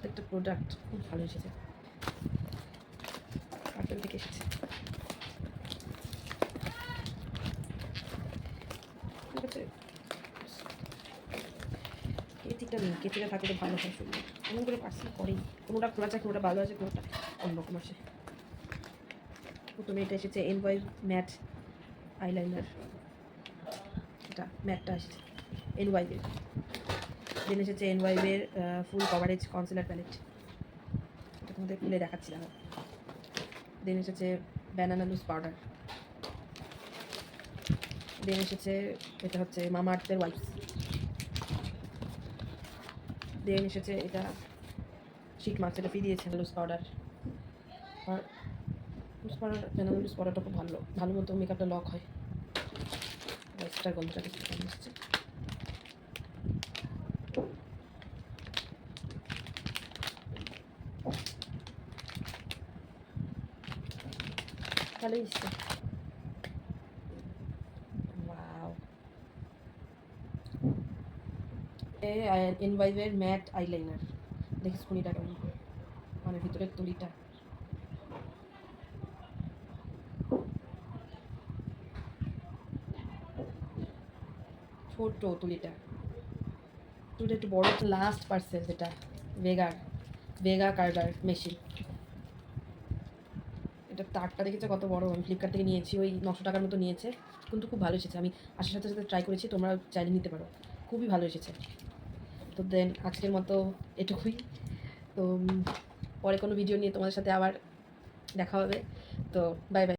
প্রত্যেকটা প্রোডাক্ট খুব ভালো এসেছে, কার্টন থেকে এসেছে। কেচিটা নেই, কেচিটা থাকলে তো ভালো হয়। শুনলে এমন করে পার্সেল করেই, কোনোটা খোলা যায়, কোনোটা ভালো আছে, কোনোটা অন্যরকম আসে। প্রথমে এটা এসেছে এনওয়াই ম্যাট আইলাইনার, এটা ম্যাটটা এসেছে এনওয়াইবের। দেন এসেছে এনওয়াইবের ফুল কভারেজ কনসিলার প্যালেট, এটা তোমাদের খুলে দেখাচ্ছিলাম। দেন এসেছে ব্যানানা লুজ পাউডার। দেন এসেছে এটা হচ্ছে মামা আর্থের ওয়াইপস। দেন এসেছে এটা শিট মাস্ক, এটা ফ্রি দিয়েছে লুজ পাউডার। আর লুজ পাউডার, ব্যানানা লুজ পাউডারটা খুব ভালো, ভালো মতো মেকআপটা লক হয়। ওয়াইপসটার গন্ধটা দেখতে কেমন এসেছে। ভালোই এসছে। ওয়াও, এনওয়াইবের ম্যাট আইলাইনার। দেখিস খুনিটা কেমন, মানে ভিতরের তুলিটা ছোট, তুলিটা একটু বড়। লাস্ট পার্সেল যেটা ভেগা কার্ডার মেশিন, এটা তারটা দেখেছে কত বড়। আমি ফ্লিপকার্ট থেকে নিয়েছি, ওই 900 টাকার মতো নিয়েছে, কিন্তু খুব ভালো এসেছে। আমি আসার সাথে সাথে ট্রাই করেছি, তোমরা চাইলে নিতে পারো, খুবই ভালো এসেছে। তো দেন আজকের মতো এটুকুই। তো পরে কোনো ভিডিও নিয়ে তোমাদের সাথে আবার দেখা হবে। তো বাই বাই।